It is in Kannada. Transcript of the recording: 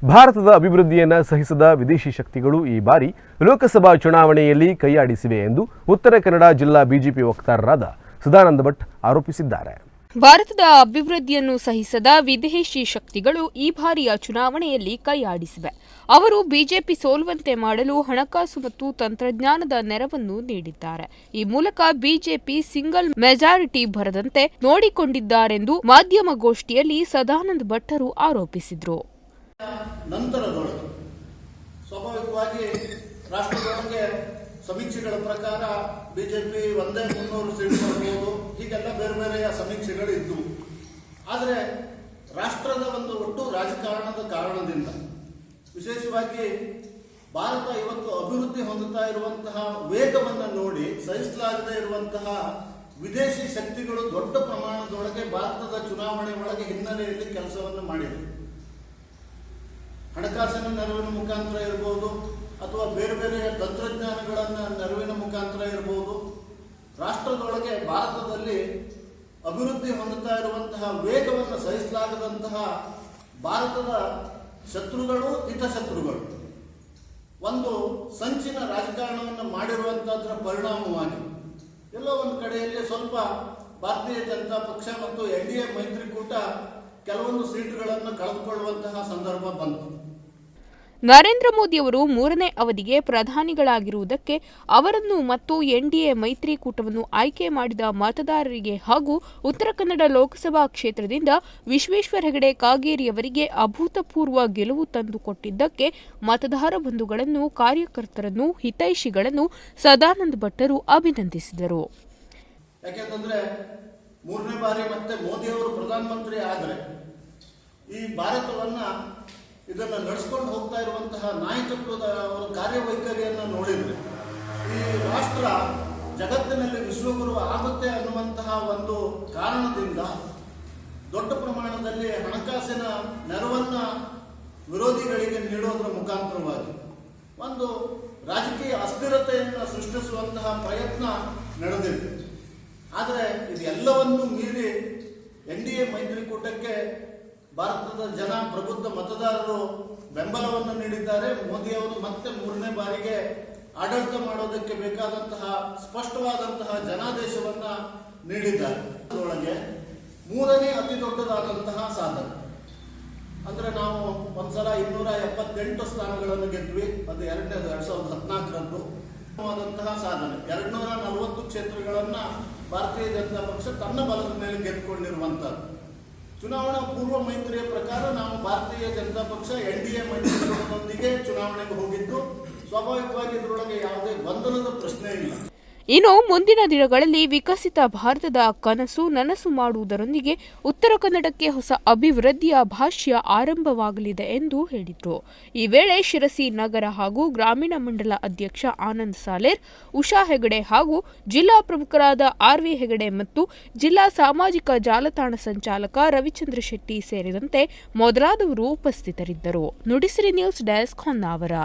ಭಾರತದ ಅಭಿವೃದ್ಧಿಯನ್ನು ಸಹಿಸದ ವಿದೇಶಿ ಶಕ್ತಿಗಳು ಈ ಬಾರಿ ಲೋಕಸಭಾ ಚುನಾವಣೆಯಲ್ಲಿ ಕೈಯಾಡಿಸಿವೆ ಎಂದು ಉತ್ತರ ಕನ್ನಡ ಜಿಲ್ಲಾ ಬಿಜೆಪಿ ವಕ್ತಾರರಾದ ಸದಾನಂದ ಭಟ್ ಆರೋಪಿಸಿದ್ದಾರೆ. ಭಾರತದ ಅಭಿವೃದ್ಧಿಯನ್ನು ಸಹಿಸದ ವಿದೇಶಿ ಶಕ್ತಿಗಳು ಈ ಬಾರಿಯ ಚುನಾವಣೆಯಲ್ಲಿ ಕೈಯಾಡಿಸಿವೆ. ಅವರು ಬಿಜೆಪಿ ಸೋಲುವಂತೆ ಮಾಡಲು ಹಣಕಾಸು ಮತ್ತು ತಂತ್ರಜ್ಞಾನದ ನೆರವನ್ನು ನೀಡಿದ್ದಾರೆ. ಈ ಮೂಲಕ ಬಿಜೆಪಿ ಸಿಂಗಲ್ ಮೆಜಾರಿಟಿ ಬರದಂತೆ ನೋಡಿಕೊಂಡಿದ್ದಾರೆಂದು ಮಾಧ್ಯಮಗೋಷ್ಠಿಯಲ್ಲಿ ಸದಾನಂದ ಭಟ್ಟರು ಆರೋಪಿಸಿದರು. ನಂತರದೊಳಗೆ ಸ್ವಾಭಾವಿಕವಾಗಿ ರಾಷ್ಟ್ರದೊಳಗೆ ಸಮೀಕ್ಷೆಗಳ ಪ್ರಕಾರ ಬಿಜೆಪಿ 100-300 ಸೀಟ್ ಬರಬಹುದು, ಹೀಗೆಲ್ಲ ಬೇರೆ ಬೇರೆಯ ಸಮೀಕ್ಷೆಗಳು ಇದ್ದವು. ಆದರೆ ರಾಷ್ಟ್ರದ ಒಂದು ಒಟ್ಟು ರಾಜಕಾರಣದ ಕಾರಣದಿಂದ ವಿಶೇಷವಾಗಿ ಭಾರತ ಇವತ್ತು ಅಭಿವೃದ್ಧಿ ಹೊಂದುತ್ತಾ ಇರುವಂತಹ ವೇಗವನ್ನು ನೋಡಿ ಸಹಿಸಲಾಗದೇ ಇರುವಂತಹ ವಿದೇಶಿ ಶಕ್ತಿಗಳು ದೊಡ್ಡ ಪ್ರಮಾಣದೊಳಗೆ ಭಾರತದ ಚುನಾವಣೆ ಒಳಗೆ ಹಿನ್ನೆಲೆಯಲ್ಲಿ ಕೆಲಸವನ್ನು ಮಾಡಿದೆ. ಹಣಕಾಸಿನ ನೆರವಿನ ಮುಖಾಂತರ ಇರಬಹುದು ಅಥವಾ ಬೇರೆ ಬೇರೆ ತಂತ್ರಜ್ಞಾನಗಳನ್ನ ನೆರವಿನ ಮುಖಾಂತರ ಇರಬಹುದು. ರಾಷ್ಟ್ರದೊಳಗೆ ಭಾರತದಲ್ಲಿ ಅಭಿವೃದ್ಧಿ ಹೊಂದುತ್ತಾ ಇರುವಂತಹ ವೇಗವನ್ನು ಸಹಿಸಲಾಗದಂತಹ ಭಾರತದ ಶತ್ರುಗಳು ಹಿತಶತ್ರುಗಳು ಒಂದು ಸಂಚಿನ ರಾಜಕಾರಣವನ್ನು ಮಾಡಿರುವಂತಹದ್ರ ಪರಿಣಾಮವಾಗಿ ಎಲ್ಲೋ ಒಂದು ಕಡೆಯಲ್ಲಿ ಸ್ವಲ್ಪ ಭಾರತೀಯ ಜನತಾ ಪಕ್ಷ ಮತ್ತು ಎನ್ಡಿಎ ಮೈತ್ರಿಕೂಟ ಕೆಲವೊಂದು ಸೀಟುಗಳನ್ನು ಕಳೆದುಕೊಳ್ಳುವಂತಹ ಸಂದರ್ಭ ಬಂತು. ನರೇಂದ್ರ ಮೋದಿಯವರು 3ನೇ ಅವಧಿಗೆ ಪ್ರಧಾನಿಗಳಾಗಿರುವುದಕ್ಕೆ ಅವರನ್ನು ಮತ್ತು ಎನ್ಡಿಎ ಮೈತ್ರಿಕೂಟವನ್ನು ಆಯ್ಕೆ ಮಾಡಿದ ಮತದಾರರಿಗೆ ಹಾಗೂ ಉತ್ತರ ಕನ್ನಡ ಲೋಕಸಭಾ ಕ್ಷೇತ್ರದಿಂದ ವಿಶ್ವೇಶ್ವರ ಹೆಗಡೆ ಕಾಗೇರಿಯವರಿಗೆ ಅಭೂತಪೂರ್ವ ಗೆಲುವು ತಂದುಕೊಟ್ಟಿದ್ದಕ್ಕೆ ಮತದಾರ ಬಂಧುಗಳನ್ನು, ಕಾರ್ಯಕರ್ತರನ್ನು, ಹಿತೈಷಿಗಳನ್ನು ಸದಾನಂದ ಭಟ್ಟರು ಅಭಿನಂದಿಸಿದರು. ಯಾಕೆಂದ್ರೆ 3ನೇ ಬಾರಿ ಮತ್ತೆ ಮೋದಿಯವರು ಪ್ರಧಾನಮಂತ್ರಿ ಆದರೆ ಈ ಭಾರತವನ್ನ ಇದನ್ನು ನಡೆಸ್ಕೊಂಡು ಹೋಗ್ತಾ ಇರುವಂತಹ ನಾಯಕತ್ವದ ಅವರ ಕಾರ್ಯವೈಖರಿಯನ್ನು ನೋಡಿದ್ರೆ ಈ ರಾಷ್ಟ್ರ ಜಗತ್ತಿನಲ್ಲಿ ವಿಶ್ವಗುರು ಆಗುತ್ತೆ ಅನ್ನುವಂತಹ ಒಂದು ಕಾರಣದಿಂದ ದೊಡ್ಡ ಪ್ರಮಾಣದಲ್ಲಿ ಹಣಕಾಸಿನ ನೆರವನ್ನ ವಿರೋಧಿಗಳಿಗೆ ನೀಡೋದರ ಮುಖಾಂತರವಾಗಿ ಒಂದು ರಾಜಕೀಯ ಅಸ್ಥಿರತೆಯನ್ನು ಸೃಷ್ಟಿಸುವಂತಹ ಪ್ರಯತ್ನ ನಡೆದಿದೆ. ಆದರೆ ಇದೆಲ್ಲವನ್ನು ಮೀರಿ ಎನ್ಡಿಎ ಮೈತ್ರಿಕೂಟಕ್ಕೆ ಭಾರತದ ಜನ ಪ್ರಬುದ್ಧ ಮತದಾರರು ಬೆಂಬಲವನ್ನು ನೀಡಿದ್ದಾರೆ. ಮೋದಿಯವರು ಮತ್ತೆ 3ನೇ ಬಾರಿಗೆ ಆಡಳಿತ ಮಾಡೋದಕ್ಕೆ ಬೇಕಾದಂತಹ ಸ್ಪಷ್ಟವಾದಂತಹ ಜನಾದೇಶವನ್ನ ನೀಡಿದ್ದಾರೆ. ಅದರೊಳಗೆ 3ನೇ ಅತಿ ದೊಡ್ಡದಾದಂತಹ ಸಾಧನೆ ಅಂದ್ರೆ ನಾವು ಒಂದ್ಸಲ 278 ಸ್ಥಾನಗಳನ್ನು ಗೆದ್ವಿ. ಅದು 2014 ಸಾಧನೆ. 240 ಕ್ಷೇತ್ರಗಳನ್ನ ಭಾರತೀಯ ಜನತಾ ಪಕ್ಷ ತನ್ನ ಬಲದ ಮೇಲೆ ಗೆದ್ದುಕೊಂಡಿರುವಂತದ್ದು. ಚುನಾವಣಾ ಪೂರ್ವ ಮೈತ್ರಿಯ ಪ್ರಕಾರ ನಾವು ಭಾರತೀಯ ಜನತಾ ಪಕ್ಷ ಎನ್ಡಿಎ ಮೈತ್ರಿಯೊಂದಿಗೆ ಚುನಾವಣೆಗೆ ಹೋಗಿದ್ದು ಸ್ವಾಭಾವಿಕವಾಗಿ ಇದರೊಳಗೆ ಯಾವುದೇ ಗೊಂದಲದ ಪ್ರಶ್ನೆ ಇಲ್ಲ. ಇನ್ನು ಮುಂದಿನ ದಿನಗಳಲ್ಲಿ ವಿಕಸಿತ ಭಾರತದ ಕನಸು ನನಸು ಮಾಡುವುದರೊಂದಿಗೆ ಉತ್ತರ ಕನ್ನಡಕ್ಕೆ ಹೊಸ ಅಭಿವೃದ್ಧಿಯ ಭಾಷ್ಯ ಆರಂಭವಾಗಲಿದೆ ಎಂದು ಹೇಳಿದರು. ಈ ವೇಳೆ ಶಿರಸಿ ನಗರ ಹಾಗೂ ಗ್ರಾಮೀಣ ಮಂಡಲ ಅಧ್ಯಕ್ಷ ಆನಂದ್ ಸಾಲೇರ್, ಉಷಾ ಹೆಗಡೆ ಹಾಗೂ ಜಿಲ್ಲಾ ಪ್ರಮುಖರಾದ ಆರ್.ವಿ. ಹೆಗಡೆ ಮತ್ತು ಜಿಲ್ಲಾ ಸಾಮಾಜಿಕ ಜಾಲತಾಣ ಸಂಚಾಲಕ ರವಿಚಂದ್ರ ಶೆಟ್ಟಿ ಸೇರಿದಂತೆ ಮೊದಲಾದವರು ಉಪಸ್ಥಿತರಿದ್ದರು. Nudisiri news desk Honnavar.